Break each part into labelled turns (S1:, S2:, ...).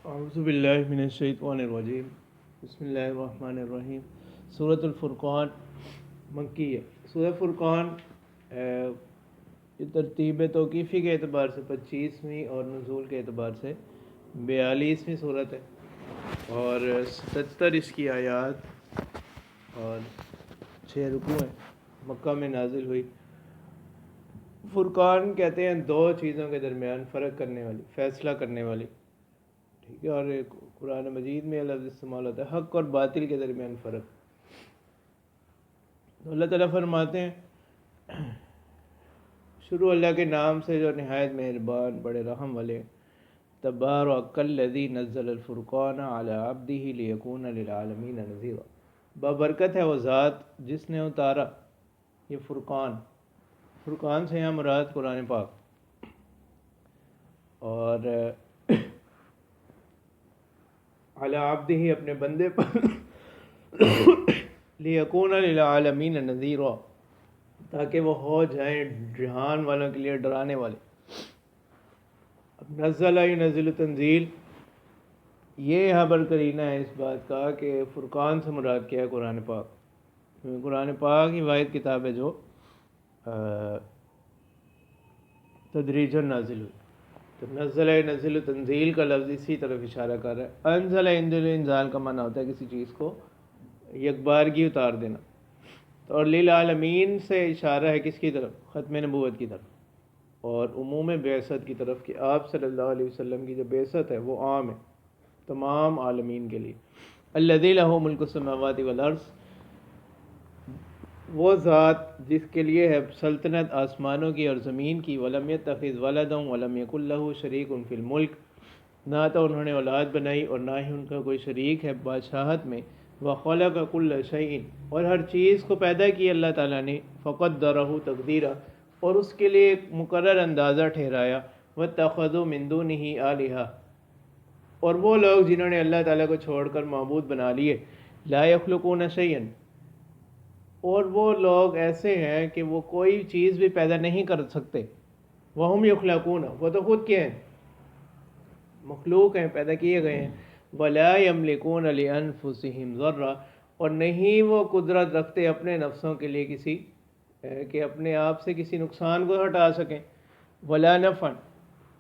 S1: اعوذ باللہ من الشیطان الرجیم بسم اللہ الرحمن الرحیم۔ سورۃ الفرقان مکی ہے۔ سورۃ فرقان ترتیب توقیفی کے اعتبار سے 25ویں اور نزول کے اعتبار سے 42ویں سورت ہے اور 77 اس کی آیات اور 6 رکوع ہیں۔ مکہ میں نازل ہوئی۔ فرقان کہتے ہیں دو چیزوں کے درمیان فرق کرنے والی، فیصلہ کرنے والی، ٹھیک ہے، اور قرآن مجید میں لفظ استعمال ہوتا ہے حق اور باطل کے درمیان فرق۔ تو اللہ تعالیٰ فرماتے ہیں شروع اللہ کے نام سے جو نہایت مہربان بڑے رحم والے، تبارک الذی نزل الفرقان علی عبدہ لیکون للعالمین نذیرا، بابرکت ہے وہ ذات جس نے اتارا یہ فرقان۔ فرقان سے یہاں مراد قرآن پاک، اور علی عبدہ اپنے بندے پر، لیکون للعالمین نذیرا تاکہ وہ ہو جائیں جہان والوں کے لیے ڈرانے والے۔ اب نزل ینزل تنزیل، یہ یہاں پر قرینہ ہے اس بات کا کہ فرقان سے مراد کیا ہے قرآن پاک، کیونکہ قرآن پاک ہی واحد کتاب ہے جو تدریجاً نازل ہوئی۔ تو نزل ینزل تنزیل کا لفظ اسی طرف اشارہ کر رہا ہے۔ انزل ینزل انزال کا معنی ہوتا ہے کسی چیز کو یکبارگی اتار دینا، اور للعالمین سے اشارہ ہے کس کی طرف؟ ختم نبوت کی طرف اور عموم بعثت کی طرف، کہ آپ صلی اللہ علیہ وسلم کی جو بعثت ہے وہ عام ہے تمام عالمین کے لیے۔ الذی لہ ملک السماوات والارض، وہ ذات جس کے لیے ہے سلطنت آسمانوں کی اور زمین کی، ولم یتخذ ولدا ولم یکن لہ شریک فی الملک، نہ تو انہوں نے اولاد بنائی اور نہ ہی ان کا کوئی شریک ہے بادشاہت میں، وخلق کل شیء، اور ہر چیز کو پیدا کیا اللہ تعالیٰ نے، فقدرہ تقدیرا، اور اس کے لیے ایک مقرر اندازہ ٹھہرایا، واتخذوا من دونہ آلہہ، اور وہ لوگ جنہوں نے اللہ تعالیٰ کو چھوڑ کر معبود بنا لیے، لا یخلقون شیئا، اور وہ لوگ ایسے ہیں کہ وہ کوئی چیز بھی پیدا نہیں کر سکتے، وہم یخلقون، وہ تو خود کے ہیں، مخلوق ہیں، پیدا کیے گئے ہیں، ولا یملکون لانفسہم ضرا، اور نہیں وہ قدرت رکھتے اپنے نفسوں کے لیے کسی کہ اپنے آپ سے کسی نقصان کو ہٹا سکیں، ولا نفعا،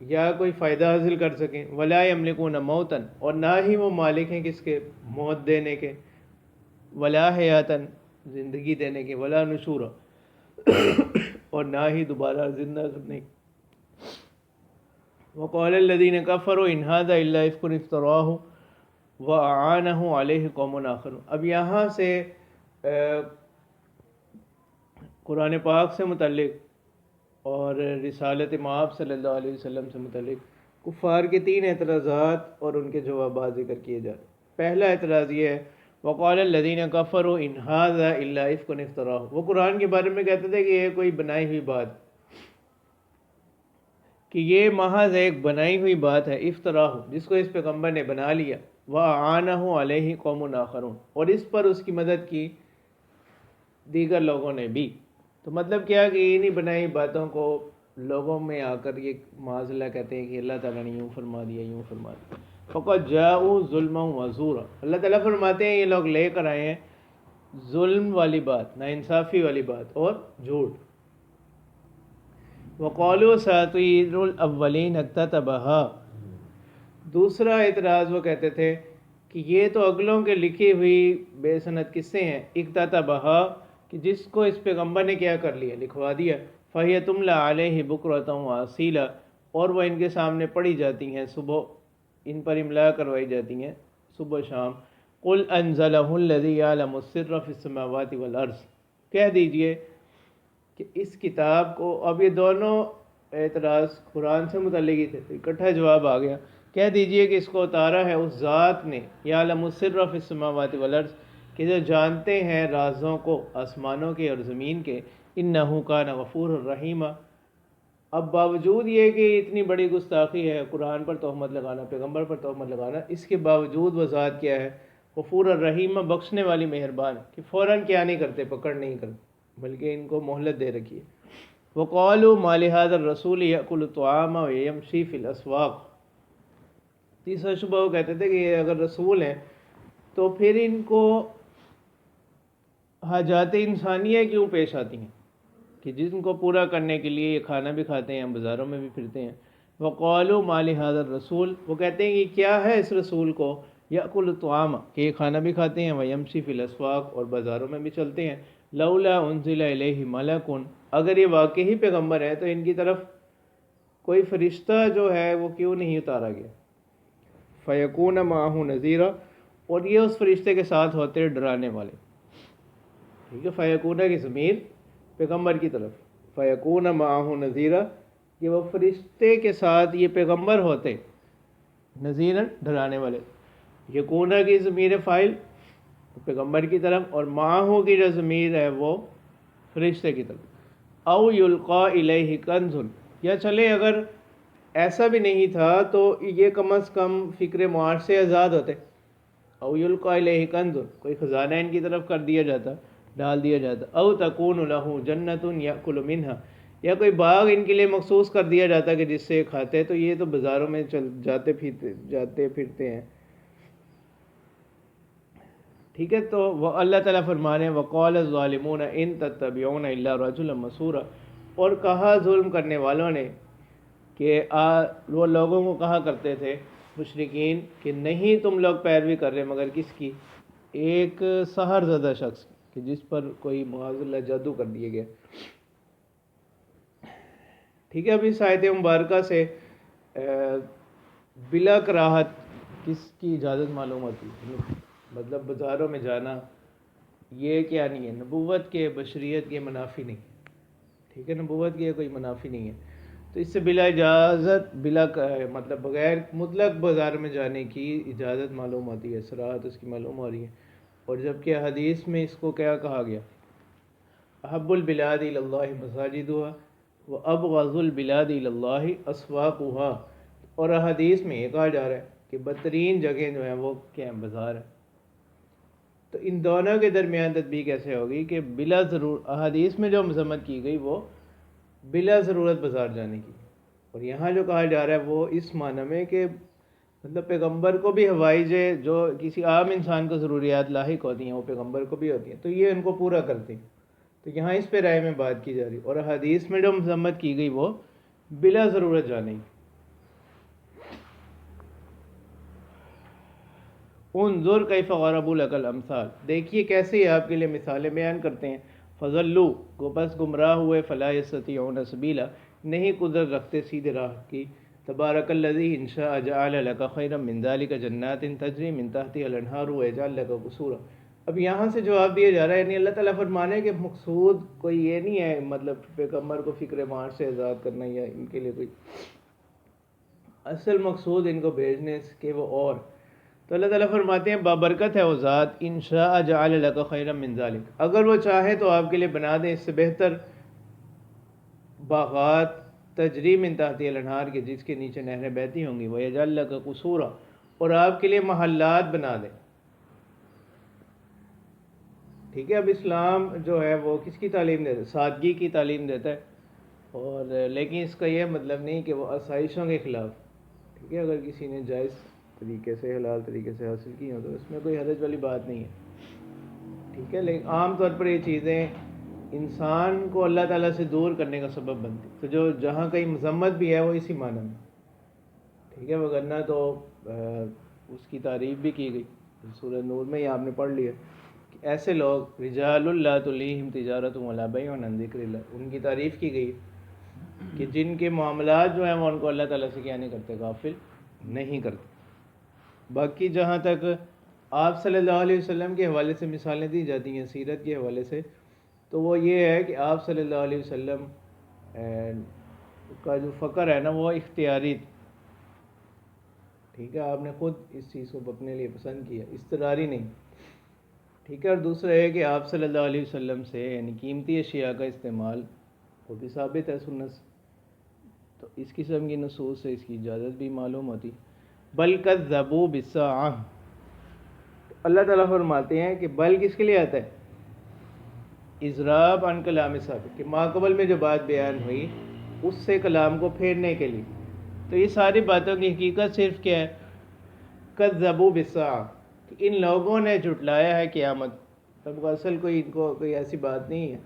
S1: یا کوئی فائدہ حاصل کر سکیں، ولا یملکون موتا، اور نہ ہی وہ مالک ہیں کس کے؟ موت دینے کے، ولا حیاتا، زندگی دینے کے، ولا نشورا، اور نہ ہی دوبارہ زندہ کرنے کی۔ وقال الذين كفروا ان هذا الا افك افتراه واعانه عليه قوم آخرون۔ اب یہاں سے قرآن پاک سے متعلق اور رسالت مآب صلی اللہ علیہ وسلم سے متعلق کفار کے 3 اعتراضات اور ان کے جوابات ذکر کیے جا رہے ہیں۔ پہلا اعتراض یہ ہے وقال الذين كفروا ان هذا الا افك افتراه، وہ قرآن کے بارے میں کہتے تھے کہ یہ کوئی بنائی ہوئی بات، کہ یہ محض ایک بنائی ہوئی بات ہے، افطراہ، جس کو اس پیغمبر نے بنا لیا، وَأَعَانَهُ عَلَيْهِ قَوْمٌ آخَرُونَ، اور اس پر اس کی مدد کی دیگر لوگوں نے بھی۔ تو مطلب کیا کہ انہی بنائی باتوں کو لوگوں میں آ کر یہ معاذ اللہ کہتے ہیں کہ اللہ تعالیٰ نے یوں فرما دیا، یوں فرما دیا۔ فَقَدْ جَاءُوا ظُلْمًا وَزُورًا، اللہ تعالیٰ فرماتے ہیں یہ لوگ لے کر آئے ہیں ظلم والی بات، ناانصافی والی بات اور جھوٹ۔ وقالوا ساطیر الاولین اکتتبها، دوسرا اعتراض وہ کہتے تھے کہ یہ تو اگلوں کے لکھی ہوئی بے سند قصے ہیں، اکتتبها، کہ جس کو اس پیغمبر نے کیا کر لیا، لکھوا دیا، فَهِيَ تُمْلَى عَلَيْهِ بُكْرَةً وَأَصِيلًا، اور وہ ان کے سامنے پڑھی جاتی ہیں صبح، ان پر املا کروائی جاتی ہیں صبح شام۔ قُلْ أَنزَلَهُ الَّذِي يَعْلَمُ السِّرَّ فِي السَّمَاوَاتِ وَالْأَرْضِ، کہہ دیجئے کہ اس کتاب کو، اب یہ دونوں اعتراض قرآن سے متعلق ہی تھے، اکٹھا جواب آ گیا، کہہ دیجئے کہ اس کو اتارا ہے اس ذات نے، یعلم السر فی السماوات والارض، کہ جو جانتے ہیں رازوں کو آسمانوں کے اور زمین کے، انہ کان غفورا رحیما۔ اب باوجود یہ کہ اتنی بڑی گستاخی ہے قرآن پر تہمت لگانا، پیغمبر پر تہمت لگانا، اس کے باوجود وہ ذات کیا ہے؟ غفور الرحیم، بخشنے والی مہربان، کہ فوراً کیا نہیں کرتے، پکڑ نہیں کرتے، بلکہ ان کو مہلت دے رکھی ہے۔ وقالوا ما لهذا الرسول يأكل الطعام ويمشي في الأسواق، تیسرا شبہ وہ کہتے تھے کہ یہ اگر رسول ہیں تو پھر ان کو حاجات انسانیہ کیوں پیش آتی ہیں کہ جن کو پورا کرنے کے لیے یہ کھانا بھی کھاتے ہیں، بازاروں میں بھی پھرتے ہیں۔ وقالوا ما لهذا الرسول، وہ کہتے ہیں کہ کیا ہے اس رسول کو، یاکل الطعام، کہ یہ کھانا بھی کھاتے ہیں، ویمشی فی الاسواق، اور بازاروں میں بھی چلتے ہیں، لولا انزل الیہ ملک، اگر یہ واقعی پیغمبر ہے تو ان کی طرف کوئی فرشتہ جو ہے وہ کیوں نہیں اتارا گیا، فیکون معہ نذیرا، اور یہ اس فرشتے کے ساتھ ہوتے ڈرانے والے۔ ٹھیک ہے، فیکونہ کی ضمیر پیغمبر کی طرف، فیکون معہ نذیرا، کہ وہ فرشتے کے ساتھ یہ پیغمبر ہوتے، نذیرا ڈرانے والے۔ یکونہ کی ضمیر فاعل پیغمبر کی طرف، اور معہ کی جو ضمیر ہے وہ فرشتے کی طرف۔ او یلقا الیہ کنز، یا چلے اگر ایسا بھی نہیں تھا تو یہ کم از کم فکر معاش سے آزاد ہوتے، او یلقا الیہ کنز، کوئی خزانہ ان کی طرف کر دیا جاتا، ڈال دیا جاتا، او تکون لہ جنت یاکل منہا، یا کوئی باغ ان کے لیے مخصوص کر دیا جاتا کہ جس سے کھاتے، تو یہ تو بازاروں میں جاتے پھرتے ہیں۔ ٹھیک ہے، تو وہ اللہ تعالیٰ فرمانے وقال الظالمون ان تتبعون الا رجلا مسورا، اور کہا ظلم کرنے والوں نے کہ وہ لوگوں کو کہا کرتے تھے مشرکین کہ نہیں تم لوگ پیروی کر رہے مگر کس کی، ایک سحر زدہ شخص کہ جس پر کوئی معاذ اللہ جادو کر دیا گیا۔ ٹھیک ہے، اب اس آیت مبارکہ سے بلا کراہت کس کی اجازت معلوم ہوتی ہے، مطلب بازاروں میں جانا یہ کیا نہیں ہے، نبوت کے بشریت کے منافی نہیں، ٹھیک ہے، نبوت کے کوئی منافی نہیں ہے، تو اس سے بلا اجازت مطلب بغیر مطلق بازار میں جانے کی اجازت معلوم ہوتی ہے، صراحت اس کی معلوم ہو رہی ہے۔ اور جبکہ حدیث میں اس کو کیا کہا گیا، احب البلاد الی اللہ مساجدها وابغض البلاد الی اللہ اسواقها، اور حدیث میں یہ کہا جا رہا ہے کہ بدترین جگہ جو ہیں وہ کیا ہیں، بازار ہیں۔ تو ان دونوں کے درمیان تطبیق ایسے ہوگی کہ بلا حدیث میں جو مذمت کی گئی وہ بلا ضرورت بازار جانے کی، اور یہاں جو کہا جا رہا ہے وہ اس معنی میں کہ مطلب پیغمبر کو بھی حوائج جو کسی عام انسان کو ضروریات لاحق ہوتی ہیں وہ پیغمبر کو بھی ہوتی ہیں، تو یہ ان کو پورا کرتے ہیں، تو یہاں اس پہ رائے میں بات کی جا رہی، اور حدیث میں جو مذمت کی گئی وہ بلا ضرورت جانے کی۔ انظر کیف ضربوا لک الامثال، دیکھیے کیسے یہ آپ کے لیے مثالیں بیان کرتے ہیں۔ فضلوا، کو بس گمراہ ہوئے، فلا یستطیعون سبیلا، نہیں قدرت رکھتے سیدھے راہ کی۔ تبارک الذی ان شاء جعل لک خیرا من ذلک جنات تجری من تحتها الانہار ویجعل لک قصورا۔ اب یہاں سے جواب دیا جا رہا ہے، یعنی اللہ تعالیٰ فرمانے کہ مقصود کوئی یہ نہیں ہے، مطلب پیغمبر کو فکر معاش سے آزاد کرنا یا ان کے لیے کوئی اصل مقصود ان کو بھیجنے کے وہ اور، تو اللہ تعالیٰ فرماتے ہیں بابرکت ہے وہ ذات، ان شاء جعل لک خیرا من ذلک، اگر وہ چاہے تو آپ کے لیے بنا دیں اس سے بہتر باغات، تجری من تحتی الانہار کے جس کے نیچے نہریں بہتی ہوں گی، ویجعل لک قصورا، اور آپ کے لیے محلات بنا دیں۔ ٹھیک ہے، اب اسلام جو ہے وہ کس کی تعلیم دیتا ہے، سادگی کی تعلیم دیتا ہے، اور لیکن اس کا یہ مطلب نہیں کہ وہ آسائشوں کے خلاف۔ ٹھیک ہے، اگر کسی نے جائز طریقے سے حلال طریقے سے حاصل کی ہوں تو اس میں کوئی حرج والی بات نہیں ہے۔ ٹھیک ہے، لیکن عام طور پر یہ چیزیں انسان کو اللہ تعالیٰ سے دور کرنے کا سبب بنتی، تو جو جہاں کہیں مذمت بھی ہے وہ اسی معنی میں، ٹھیک ہے، وگرنہ تو اس کی تعریف بھی کی گئی سورہ نور میں، یہ آپ نے پڑھ لیا کہ ایسے لوگ رجال لا تلہم تجارت ولا بیع عن ذکر اللہ، ان کی تعریف کی گئی کہ جن کے معاملات جو ہیں وہ ان کو اللہ تعالیٰ سے کیا نہیں کرتے، غافل نہیں کرتے۔ باقی جہاں تک آپ صلی اللہ علیہ وسلم کے حوالے سے مثالیں دی جاتی ہیں سیرت کے حوالے سے، تو وہ یہ ہے کہ آپ صلی اللہ علیہ وسلم کا جو فقر ہے نا وہ اختیاری، ٹھیک ہے، آپ نے خود اس چیز کو اپنے لیے پسند کیا، اضطراری نہیں، ٹھیک ہے۔ اور دوسرا ہے کہ آپ صلی اللہ علیہ وسلم سے یعنی قیمتی اشیاء کا استعمال وہ بھی ثابت ہے سنت سے، تو اس قسم کی نصوص سے اس کی اجازت بھی معلوم ہوتی۔ بل کذبوا بالساعۃ، اللہ تعالیٰ فرماتے ہیں کہ بل کس کے لیے آتا ہے، اضراب عن کلام سابق، کہ ماقبل میں جو بات بیان ہوئی اس سے کلام کو پھیرنے کے لیے، تو یہ ساری باتوں کی حقیقت صرف کیا ہے، کذبوا بالساعہ، کہ ان لوگوں نے جھٹلایا ہے قیامت۔ تب اصل کوئی ان کو کوئی ایسی بات نہیں ہے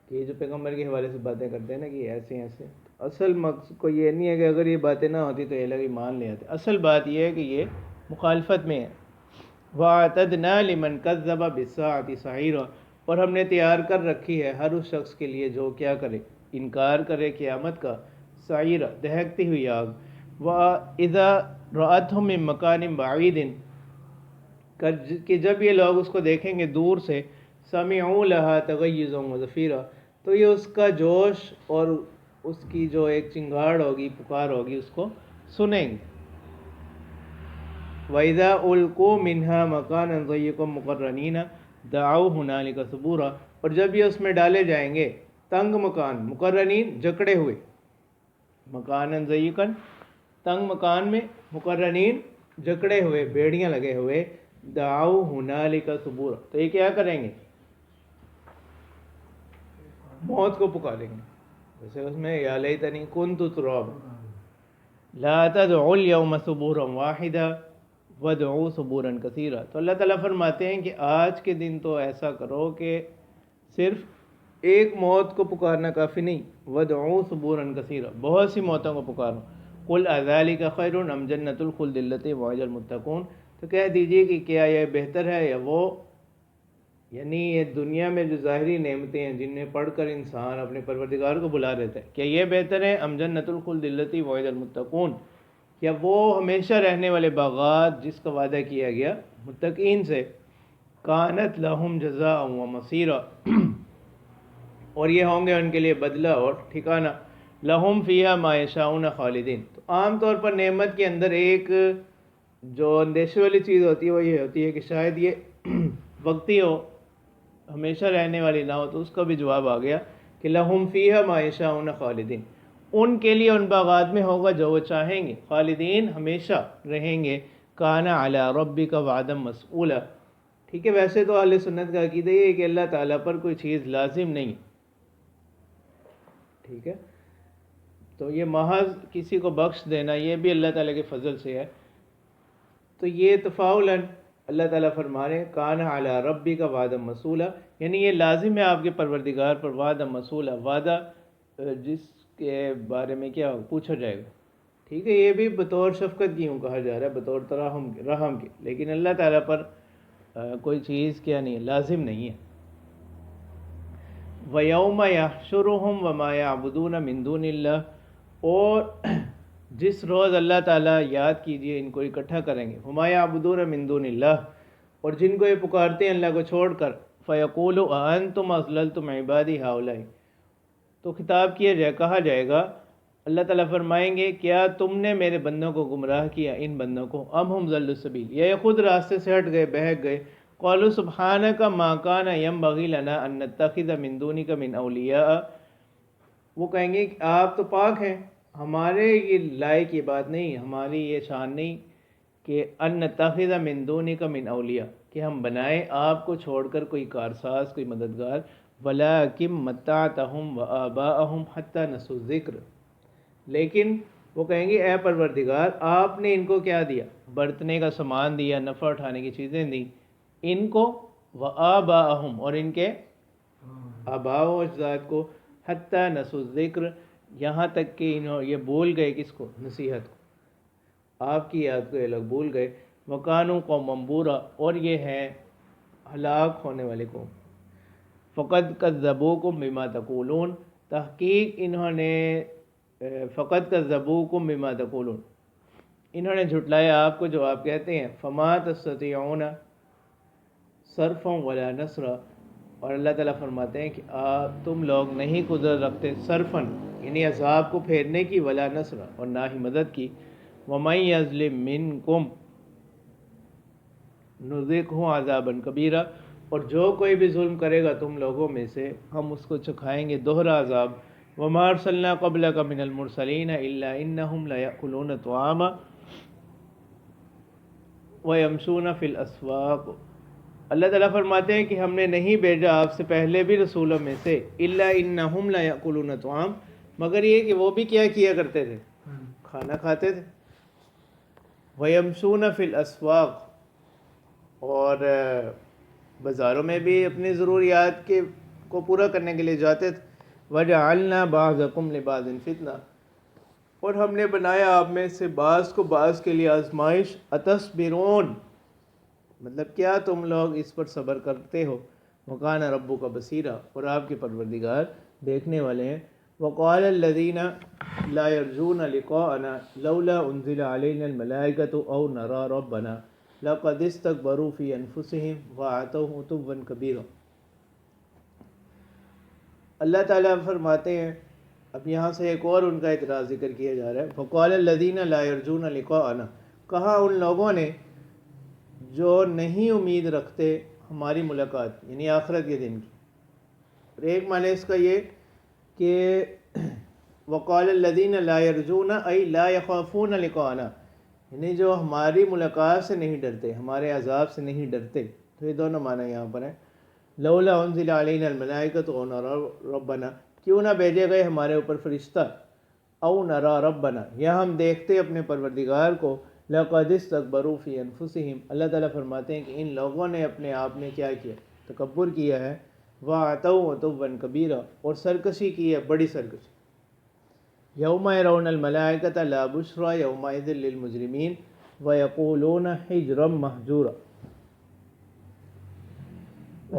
S1: کہ یہ جو پیغمبر کے حوالے سے باتیں کرتے ہیں نا کہ ایسے ایسے، اصل مقصد کو یہ نہیں ہے کہ اگر یہ باتیں نہ ہوتی تو یہ لوگ ایمان لے آتے۔ اصل بات یہ ہے کہ یہ مخالفت میں ہے۔ وَأَعْتَدْنَا لِمَنْ كَذَّبَ بِالسَّاعَةِ سَعِيرًا، اور ہم نے تیار کر رکھی ہے ہر اس شخص کے لیے جو کیا کرے، انکار کرے قیامت کا، سعیرہ دہکتی ہوئی آگ۔ وَإِذَا رَأَتْهُم مِّن مَّكَانٍ بَعِيدٍ، کہ جب یہ لوگ اس کو دیکھیں گے دور سے، سَمِعُوا لَهَا تَغَيُّظًا وَزَفِيرًا، تو یہ اس کا جوش اور اس کی جو ایک چنگاڑ ہوگی، پکار ہوگی، اس کو سنیں گے۔ وَإِذَا أُلْقُوا مِنْهَا مَكَانًا ضَيِّقًا مُقَرَّنِينَ دَعَوْا هُنَالِكَ ثُبُورًا، اور جب یہ اس میں ڈالے جائیں گے تنگ مکان، مقرنین جکڑے ہوئے، مکانً ضيقًا تنگ مکان میں، مقرنین جکڑے ہوئے، بیڑیاں لگے ہوئے، دعوا ہنالک ثبورا، تو یہ کیا کریں گے؟ موت کو پکاریں گے۔ جیسے اس میں یا لیتنی کنت ترابا لا تدعوا اليوم ثبورا واحدا وادعوا ثبورا کثیرا۔ تو اللہ تعالیٰ فرماتے ہیں کہ آج کے دن تو ایسا کرو کہ صرف ایک موت کو پکارنا کافی نہیں، وادعوا ثبورا کثیرا، بہت سی موتوں کو پکارو۔ قل اذالک خیر ام جنۃ الخلد التی وعد المتقون، تو کہہ دیجئے کہ کیا یہ بہتر ہے یا وہ، یعنی یہ دنیا میں جو ظاہری نعمتیں ہیں جنہیں پڑھ کر انسان اپنے پروردگار کو بلا دیتا ہے، کیا یہ بہتر ہے ام جنۃ الخلد التی وعد المتقون، یا وہ ہمیشہ رہنے والے باغات جس کا وعدہ کیا گیا متقین سے، کانت لہم جزاء و مصیرا، اور یہ ہوں گے ان کے لیے بدلہ اور ٹھکانہ، لہم فیہا ما یشاؤون خالدین۔ تو عام طور پر نعمت کے اندر ایک جو اندیشے والی چیز ہوتی ہے وہ یہ ہوتی ہے کہ شاید یہ وقتی ہو، ہمیشہ رہنے والی نہ ہو، تو اس کا بھی جواب آ گیا کہ لہم فیہا ما یشاؤون خالدین، ان کے لیے ان باغات میں ہوگا جو وہ چاہیں گے، خالدین ہمیشہ رہیں گے، کان علی ربک وعدا مسئولا۔ ٹھیک ہے، ویسے تو اہل سنت کا عقیدہ یہ ہے کہ اللہ تعالیٰ پر کوئی چیز لازم نہیں، ٹھیک ہے، تو یہ محض کسی کو بخش دینا یہ بھی اللہ تعالیٰ کے فضل سے ہے۔ تو یہ تفاعلاً اللہ تعالیٰ فرما رہے ہیں کان علی ربک وعدا مسئولا، یعنی یہ لازم ہے آپ کے پروردگار پر، وعدا مسئولا، وعدہ جس کے بارے میں کیا پوچھا جائے گا، ٹھیک ہے، یہ بھی بطور شفقت کی کہا جا رہا ہے، بطور رحم کے، لیکن اللہ تعالیٰ پر کوئی چیز کیا نہیں ہے، لازم نہیں ہے۔ وَيَوْمَ يَحْشُرُهُمْ وَمَا يَعْبُدُونَ مِن دُونِ اللَّهِ، اور جس روز اللہ تعالیٰ، یاد کیجئے، ان کو اکٹھا کریں گے، وَمَا يَعْبُدُونَ مِن دُونِ اللَّهِ، اور جن کو یہ پکارتے ہیں اللہ کو چھوڑ کر، فَيَقُولُ أَأَنْتُمْ أَضْلَلْتُمْ عِبَادِي هَؤُلَاءِ، تو خطاب کیا جائے، کہا جائے گا، اللہ تعالیٰ فرمائیں گے کیا تم نے میرے بندوں کو گمراہ کیا، ان بندوں کو، ام ہم ضلوا السبیل، یا یہ خود راستے سے ہٹ گئے، بہک گئے، قالوا سبحانک ما کان ینبغی لنا ان نتخذ من دونک من اولیاء، وہ کہیں گے کہ آپ تو پاک ہیں، ہمارے یہ لائق یہ بات نہیں، ہماری یہ شان نہیں کہ ان نتخذ من دونک من اولیاء، کہ ہم بنائیں آپ کو چھوڑ کر کوئی کارساز، کوئی مددگار، ولکن متعتہم وآباءہم حتی نسوا الذکر، لیکن وہ کہیں گے اے پروردگار آپ نے ان کو کیا دیا، برتنے کا سامان دیا، نفع اٹھانے کی چیزیں دی ان کو، وآباءہم، اور ان کے آباء و اجداد کو، حتی نسوا الذکر، یہاں تک کہ انہوں یہ بھول گئے کس کو، نصیحت کو، آپ کی یاد کو یہ لوگ بھول گئے، وَكَانُوا قَوْمًا بُورًا، اور یہ ہیں ہلاک ہونے والے قوم، فَقَدْ كَذَّبُوكُمْ بِمَا تَقُولُونَ، تحقیق انہوں نے فَقَدْ كَذَّبُوكُمْ بِمَا تَقُولُونَ، انہوں نے جھٹلایا آپ کو جو آپ کہتے ہیں، فَمَا تَسْتَطِيعُونَ صَرْفًا وَلَا نَصْرًا، اور اللہ تعالیٰ فرماتے ہیں کہ تم لوگ نہیں قدرت رکھتے صرفاً، یعنی عذاب کو پھیرنے کی، ولا نصرا، اور نہ ہی مدد کی، وَمَن يَظْلِم مِّنكُمْ نُذِقْهُ عَذَابًا كَبِيرًا، اور جو کوئی بھی ظلم کرے گا تم لوگوں میں سے ہم اس کو چکھائیں گے دوہرا عذاب، وَمَا أَرْسَلْنَا قَبْلَكَ مِنَ الْمُرْسَلِينَ إِلَّا إِنَّهُمْ لَيَأْكُلُونَ الطَّعَامَ وَيَمْشُونَ فِي الْأَسْوَاقِ، اللہ تعالیٰ فرماتے ہیں کہ ہم نے نہیں بھیجا آپ سے پہلے بھی رسولوں میں سے، إِلَّا إِنَّهُمْ لَيَأْكُلُونَ الطَّعَامَ، مگر یہ کہ وہ بھی کیا کرتے تھے، کھانا کھاتے تھے، وَيَمْشُونَ فِي الْأَسْوَاقِ، اور بازاروں میں بھی اپنی ضروریات کو پورا کرنے کے لیے جاتے تھے. وَجَعَلْنَا بَعْضَكُمْ لِبَعْضٍ فِتْنَةً، اور ہم نے بنایا آپ میں سے بعض کو بعض کے لیے آزمائش. اتصبرون، مطلب کیا تم لوگ اس پر صبر کرتے ہو. وَكَانَ رَبُّكَ بَصِيرًا، اور آپ کے پروردگار دیکھنے والے ہیں. وَقَالَ الَّذِينَ لَا يَرْجُونَ لِقَاءَنَا لَوْلَا أُنزِلَ عَلَيْنَا الْمَلَائِكَةُ أَوْ نَرَى رَبَّنَا لَقَدِ اسْتَكْبَرُوا فِي أَنفُسِهِمْ وَعَتَوْا عُتُوًّا كَبِيرًا. اللہ تعالیٰ فرماتے ہیں، اب یہاں سے ایک اور ان کا اعتراض ذکر کیا جا رہا ہے. فَقَالَ الَّذِينَ لَا يَرْجُونَ لِقَاءَنَا، کہا ان لوگوں نے جو نہیں امید رکھتے ہماری ملاقات، یعنی آخرت کے دن کی. اور ایک معنی اس کا یہ کہ وَقَالَ الَّذِينَ لَا يَرْجُونَ أَيْ لَا يَخَافُونَ لِقَاءَنَا، یعنی جو ہماری ملاقات سے نہیں ڈرتے، ہمارے عذاب سے نہیں ڈرتے. تو یہ دونوں معنی یہاں پر ہیں. لولا انزل علینا الملائکۃ او نرى ربنا، کیوں نہ بھیجے گئے ہمارے اوپر فرشتہ. او نرى ربنا، یا ہم دیکھتے اپنے پروردگار کو. لقد استكبروا فی انفسهم، اللہ تعالیٰ فرماتے ہیں کہ ان لوگوں نے اپنے آپ میں کیا کیا، تکبر کیا ہے. وَعَتَوْا عُتُوًّا كَبِيرًا، اور سرکشی کی ہے، بڑی سرکشی. یوم یرون الملائکۃ لا بشری یومئذ للمجرمین ویقولون حجرا مہجورا.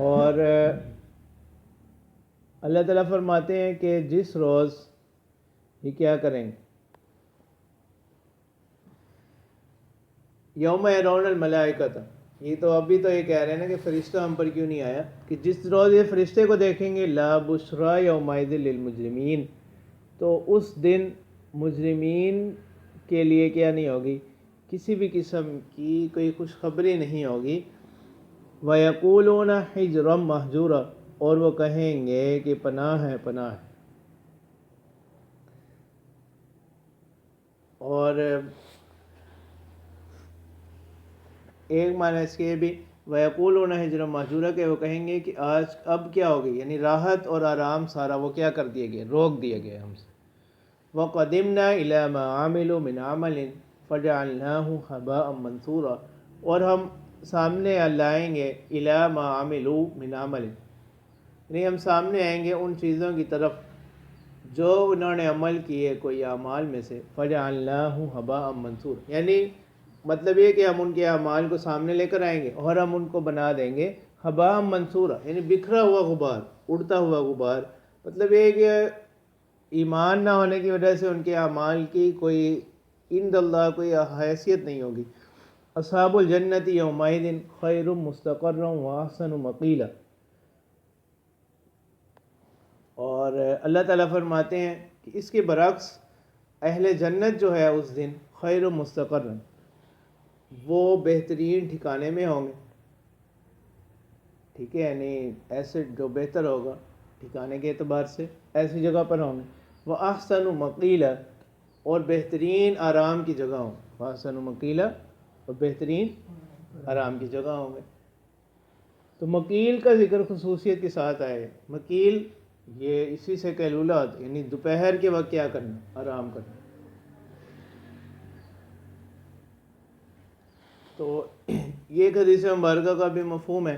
S1: اور اللہ تعالیٰ فرماتے ہیں کہ جس روز یہ کیا کریں گے، یوم یرون الملائکۃ، یہ تو ابھی تو یہ کہہ رہے ہیں نا کہ فرشتہ ہم پر کیوں نہیں آیا، کہ جس روز یہ فرشتے کو دیکھیں گے لا بشری یومئذ للمجرمین، تو اس دن مجرمین کے لیے کیا نہیں ہوگی، کسی بھی قسم کی کوئی خوشخبری نہیں ہوگی. وَيَقُولُونَ حِجْرًا مَحْجُورًا، اور وہ کہیں گے کہ پناہ ہے، پناہ ہے. اور ایک معنی اس کے بھی وَيَقُولُونَ حِجْرًا مَحْجُورًا، کہ وہ کہیں گے کہ آج اب کیا ہوگی، یعنی راحت اور آرام سارا وہ کیا کر دیا گیا، روک دیا گیا ہم سے. وَقَدِمْنَا إِلَى مَا عَمِلُوا مِنْ عَمَلٍ فَجَعَلْنَاهُ هَبَاءً مَنْثُورًا، اور ہم سامنے لائیں گے إِلَى مَا عَمِلُوا مِنْ عَمَلٍ، یعنی ہم سامنے آئیں گے ان چیزوں کی طرف جو انہوں نے عمل کیے کوئی اعمال میں سے. فَجَعَلْنَاهُ هَبَاءً مَنْثُورًا، یعنی مطلب یہ کہ ہم ان کے اعمال کو سامنے لے کر آئیں گے اور ہم ان کو بنا دیں گے ہباء منصورا، یعنی بکھرا ہوا غبار، اڑتا ہوا غبار. مطلب یہ کہ ایمان نہ ہونے کی وجہ سے ان کے اعمال کی کوئی عند اللہ کوئی حیثیت نہیں ہوگی. اصحاب الجنت یومئذ خیر مستقرا واحسن مقیلا. اور اللہ تعالیٰ فرماتے ہیں کہ اس کے برعکس اہل جنت جو ہے اس دن خیر مستقر، وہ بہترین ٹھکانے میں ہوں گے. ٹھیک ہے، یعنی ایسے جو بہتر ہوگا ٹھکانے کے اعتبار سے ایسی جگہ پر ہوں گے. وہ احسن مقیلا، اور بہترین آرام کی جگہ ہوں. وہ احسن مقیلا، اور بہترین آرام کی جگہ ہوں گے. تو مقیل کا ذکر خصوصیت کے ساتھ آئے. مقیل یہ اسی سے قیلولہ، یعنی دوپہر کے وقت کیا کرنا، آرام کرنا. تو یہ ایک حدیث مبارکہ کا بھی مفہوم ہے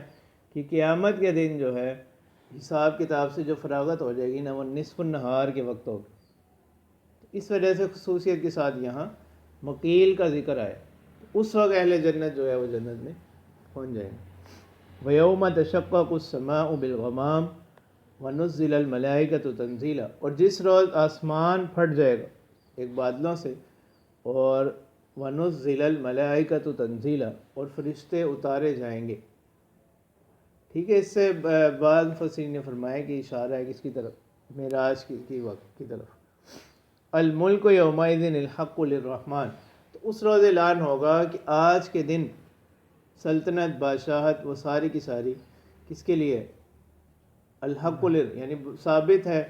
S1: کہ قیامت کے دن جو ہے حساب کتاب سے جو فراغت ہو جائے گی نا، وہ نصف النہار کے وقت ہوگی. اس وجہ سے خصوصیت کے ساتھ یہاں مقیل کا ذکر آئے. اس وقت اہل جنت جو ہے وہ جنت میں پہنچ جائیں گے. وَيَوْمَ تَشَقَّقُ السَّمَاءُ بِالْغَمَامِ وَنُزِّلَ الْمَلَائِكَةُ تَنزِيلًا، اور جس روز آسمان پھٹ جائے گا ایک بادلوں سے، اور وَنُزِّلَ الْمَلَائِكَةُ تَنزِيلًا، اور فرشتے اتارے جائیں گے. ٹھیک ہے، اس سے بعض مفسرین نے فرمایا کہ اشارہ ہے کس کی طرف، معراج کی وقت کی طرف. الملک یومئذ الحق للرحمن، تو اس روز اعلان ہوگا کہ آج کے دن سلطنت، بادشاہت، وہ ساری کی ساری کس کے لیے، الحق یعنی ثابت ہے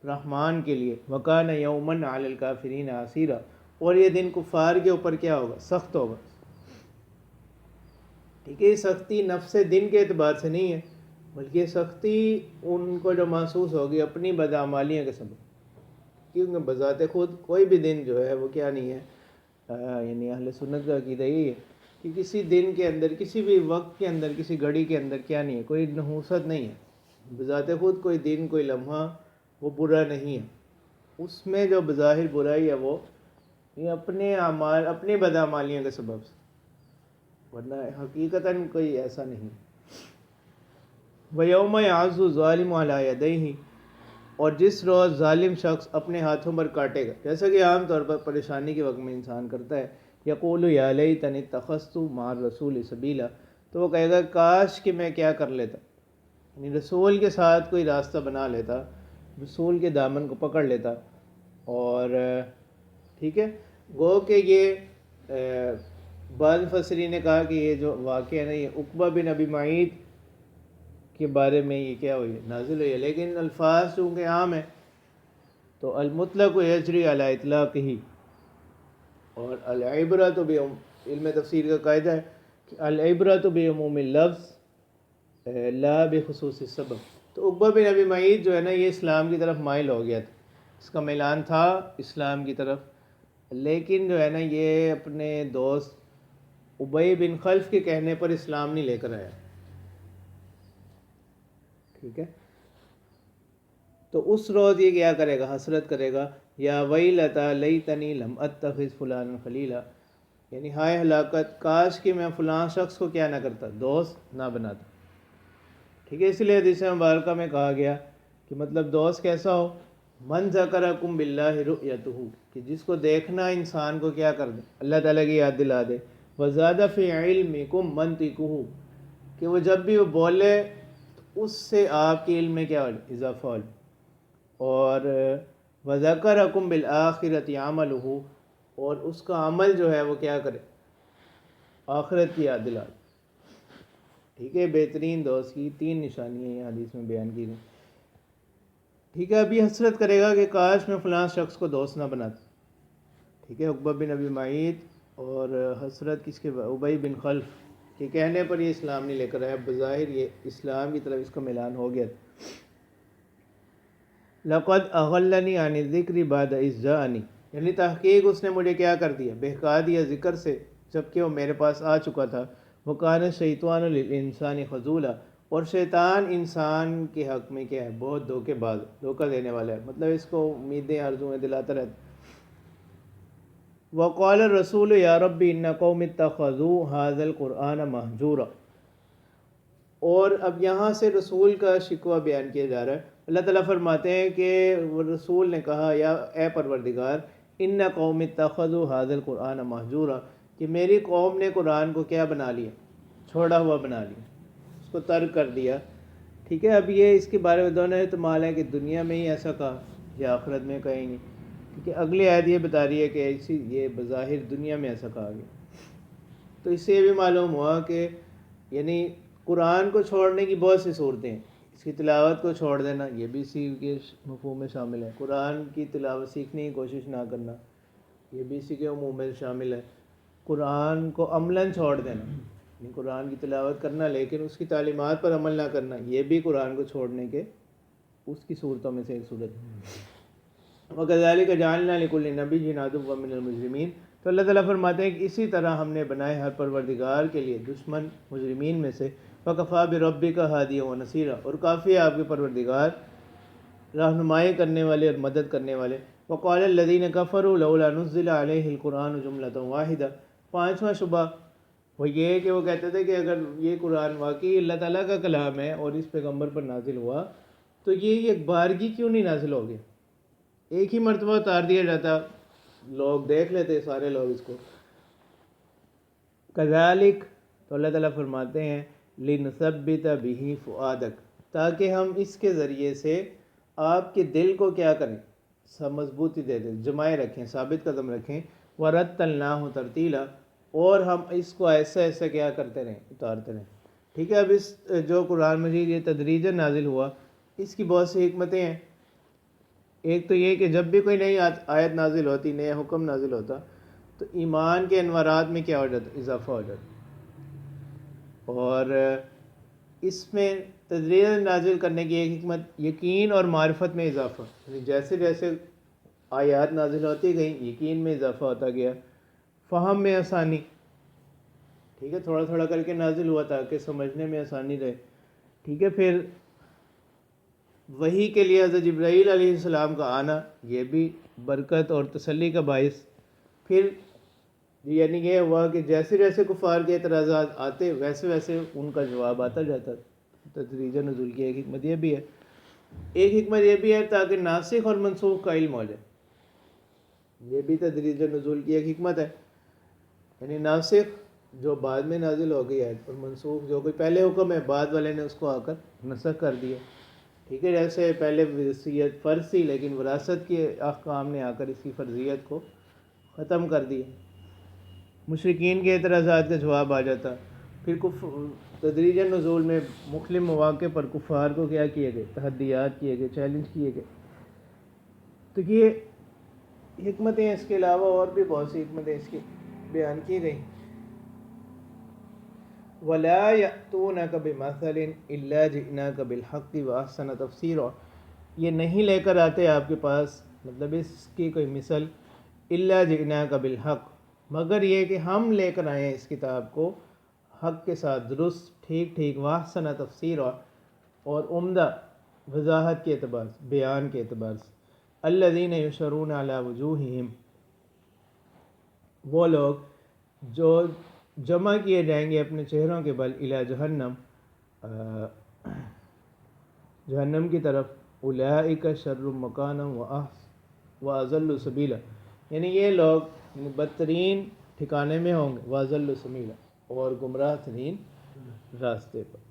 S1: رحمان کے لیے. وَكَانَ يَوْمًا عَلَى الْكَافِرِينَ عَسِيرًا، اور یہ دن کفار کے اوپر کیا ہوگا، سخت ہوگا. ٹھیک ہے، یہ سختی نفس دن کے اعتبار سے نہیں ہے، بلکہ یہ سختی ان کو جو محسوس ہوگی اپنی بدعمالیوں کے سبب. کیونکہ بذات خود کوئی بھی دن جو ہے وہ کیا نہیں ہے، یعنی اہل سنت کا عقیدہ یہی ہے کہ کسی دن کے اندر، کسی بھی وقت کے اندر، کسی گھڑی کے اندر کیا نہیں ہے، کوئی نحوست نہیں ہے بذات خود، کوئی دن، کوئی لمحہ وہ برا نہیں ہے. اس میں جو بظاہر برائی ہے وہ یہ اپنے اعمال، اپنی بدعمالیوں کے سبب سے، ورنہ حقیقتاً کوئی ایسا نہیں. وَيَوْمَ يَعَضُّ الظَّالِمُ عَلَىٰ يَدَيْهِ، اور جس روز ظالم شخص اپنے ہاتھوں پر کاٹے گا، جیسا کہ عام طور پر پریشانی کے وقت میں انسان کرتا ہے، یقول یا لیتنی اتخذت مع الرسول سبیلا، تو وہ کہے گا کاش کہ میں کیا کر لیتا، یعنی رسول کے ساتھ کوئی راستہ بنا لیتا، رسول کے دامن کو پکڑ لیتا. اور ٹھیک ہے، گو کہ یہ بعض مفسرین نے کہا کہ یہ جو واقعہ ہے نا، یہ عقبہ بن ابی معیط کے بارے میں یہ کیا ہوئی ہے، نازل ہوئی ہے، لیکن الفاظ چونکہ عام ہیں تو المطلق یجری علی اطلاقہ، اور العبرۃ علم تفسیر کا قاعدہ ہے کہ العبرۃ بعموم اللفظ لا بخصوص السبب. تو عقبہ بن ابی معیط جو ہے نا، یہ اسلام کی طرف مائل ہو گیا تھا، اس کا میلان تھا اسلام کی طرف، لیکن جو ہے نا یہ اپنے دوست ابی بن خلف کے کہنے پر اسلام نہیں لے کر آیا. ٹھیک ہے، تو اس روز یہ کیا کرے گا، حسرت کرے گا، یا ویلتا لیتنی لم اتخذ فلانا خلیلا، یعنی ہائے ہلاکت، کاش کہ میں فلاں شخص کو کیا نہ کرتا، دوست نہ بناتا. ٹھیک ہے، اس لیے حدیث مبارکہ میں کہا گیا کہ مطلب دوست کیسا ہو، من ذکرکم باللہ رؤیتہ، کہ جس کو دیکھنا انسان کو کیا کر دے، اللہ تعالیٰ کی یاد دلا دے. وزادہ فی علمکم منطقہ، کہ وہ جب بھی وہ بولے تو اس سے آپ کے علم میں کیا ہو، اضافہ ہو. اور وذکرکم بالآخرۃ عملہ، اور اس کا عمل جو ہے وہ کیا کرے، آخرت کی یاد دلا دے. ٹھیک ہے، بہترین دوست کی 3 نشانیاں یہ حدیث میں بیان کی گئی. ٹھیک ہے، ابھی حسرت کرے گا کہ کاش میں فلاں شخص کو دوست نہ بناتا. ٹھیک ہے، عقبہ بن ابی معیط، اور حسرت کس کے، ابی بن خلف کے کہنے پر یہ اسلام نہیں لے کر آیا، بظاہر یہ اسلام کی طرف اس کا میلان ہو گیا. لقد اغلنی عن الذکر بعد اذ جاءنی، یعنی تحقیق اس نے مجھے کیا کر دیا، بہکا دیا ذکر سے جب کہ وہ میرے پاس آ چکا تھا. وکان الشیطان للانسان خذولا، اور شیطان انسان کے حق میں کیا ہے، بہت دھوکے باز، دھوکہ دینے والا ہے، مطلب اس کو امیدیں آرزویں دلاتا رہتا. وقال الرسول یا رب ان قوم اتخذوا هذا القرآن مہجورا، اور اب یہاں سے رسول کا شکوہ بیان کیا جا رہا ہے. اللہ تعالیٰ فرماتے ہیں کہ وہ رسول نے کہا، یا اے پروردگار، ان قوم اتخذوا هذا القرآن مہجورا، کہ میری قوم نے قرآن کو کیا بنا لیا، چھوڑا ہوا بنا لیا، اس کو ترک کر دیا. ٹھیک ہے، اب یہ اس کے بارے میں دونوں احتمال ہے کہ دنیا میں ہی ایسا کہا یا آخرت میں کہیں گے، کیونکہ اگلی آیت یہ بتا رہی ہے کہ ایسی یہ بظاہر دنیا میں ایسا کہا گیا. تو اس سے یہ بھی معلوم ہوا کہ یعنی قرآن کو چھوڑنے کی بہت سی صورتیں ہیں. اس کی تلاوت کو چھوڑ دینا یہ بھی اسی کے مفہوم میں شامل ہے. قرآن کی تلاوت سیکھنے کی کوشش نہ کرنا یہ بھی اسی کے عموم میں شامل ہے. قرآن کو عملاً چھوڑ دینا، یعنی قرآن کی تلاوت کرنا لیکن اس کی تعلیمات پر عمل نہ کرنا، یہ بھی قرآن کو چھوڑنے کے اس کی صورتوں میں سے ایک صورت ہے. وَكَذَلِكَ جَعَلْنَا لِكُلِّ نَبِيٍّ عَدُوًّا مِّنَ الْمُجْرِمِينَ، تو اللہ تعالیٰ فرماتے ہیں کہ اسی طرح ہم نے بنائے ہر پروردگار کے لیے دشمن مجرمین میں سے. وَكَفَىٰ بِرَبِّكَ هَادِيًا وَنَصِيرًا، اور کافی ہے آپ کے پروردگار رہنمائی کرنے والے اور مدد کرنے والے. وَقَالَ الَّذِينَ كَفَرُوا لَوْلَا نُزِّلَ عَلَيْهِ الْقُرْآنُ جُمْلَةً وَاحِدَةً، 5واں شبہ وہ یہ کہ وہ کہتے تھے کہ اگر یہ قرآن واقعی اللہ تعالیٰ کا کلام ہے اور اس پیغمبر پر نازل ہوا تو یہ ایک بارگی کیوں نہیں نازل ہو گیا، ایک ہی مرتبہ اتار دیا جاتا، لوگ دیکھ لیتے سارے لوگ اس کو. کذالک، تو اللہ تعالیٰ فرماتے ہیں لنثبت بہ فؤادک، تاکہ ہم اس کے ذریعے سے آپ کے دل کو کیا کریں، مضبوطی دے دیں، جمائے رکھیں، ثابت قدم رکھیں. ورتلناہ ترتیلا، اور ہم اس کو ایسا ایسا کیا کرتے رہیں، اتارتے رہیں. ٹھیک ہے، اب اس جو قرآن مجید یہ تدریجاً نازل ہوا، اس کی بہت سی حکمتیں ہیں. ایک تو یہ کہ جب بھی کوئی نئی آیت نازل ہوتی، نیا حکم نازل ہوتا تو ایمان کے انوارات میں کیا ہو جاتا، اضافہ ہو جاتا. اور اس میں تدریجاً نازل کرنے کی ایک حکمت یقین اور معرفت میں اضافہ، یعنی جیسے جیسے آیات نازل ہوتی گئیں یقین میں اضافہ ہوتا گیا. فہم میں آسانی، ٹھیک ہے، تھوڑا تھوڑا کر کے نازل ہوا تاکہ سمجھنے میں آسانی رہے، ٹھیک ہے۔ پھر وحی کے لیے حضرت جبرائیل علیہ السلام کا آنا یہ بھی برکت اور تسلی کا باعث۔ پھر یعنی یہ ہوا کہ جیسے جیسے کفار کے اعتراضات آتے ویسے ویسے ان کا جواب آتا جاتا۔ تدریج نزول کی ایک حکمت یہ بھی ہے، ایک حکمت یہ بھی ہے تاکہ ناسخ اور منسوخ کا علم ہو جائے، یہ بھی تدریج نزول کی ایک حکمت ہے، یعنی ناسخ جو بعد میں نازل ہو گئی ہے اور منسوخ جو کوئی پہلے حکم ہے بعد والے نے اس کو آ کر نسخ کر دیا، ٹھیک ہے۔ جیسے پہلے وصیت فرض تھی لیکن وراثت کے احکام نے آ کر اس کی فرضیت کو ختم کر دیا، مشرکین کے اعتراضات کا جواب آ جاتا۔ پھر تدریج نزول میں مختلف مواقع پر کفار کو کیا کیے گئے، تحدیات کیے گئے، چیلنج کیے گئے۔ تو یہ حکمتیں، اس کے علاوہ اور بھی بہت سی حکمتیں اس کی بیان کی گئی۔ وَلَا يَأْتُونَكَ بِمَثَلٍ إِلَّا جِئْنَاكَ بِالْحَقِّ وَأَحْسَنَ تَفْسِيرًا، یہ نہیں لے کر آتے آپ کے پاس، مطلب اس کی کوئی مثل، إِلَّا جِئْنَاكَ بِالْحَقِّ، مگر یہ کہ ہم لے کر آئے اس کتاب کو حق کے ساتھ، درست، ٹھیک ٹھیک، وَأَحْسَنَ تَفْسِيرًا، اور عمدہ وضاحت کے اعتبار سے، بیان کے اعتبار سے۔ الَّذِينَ يُحْشَرُونَ عَلَى وُجُوهِهِمْ، وہ لوگ جو جمع کیے جائیں گے اپنے چہروں کے بل، الی جہنم، جہنم کی طرف، اولئک شر مکانا واضل سبیلا، یعنی یہ لوگ بدترین ٹھکانے میں ہوں گے، واضل سبیلا، اور گمراہ ترین راستے پر۔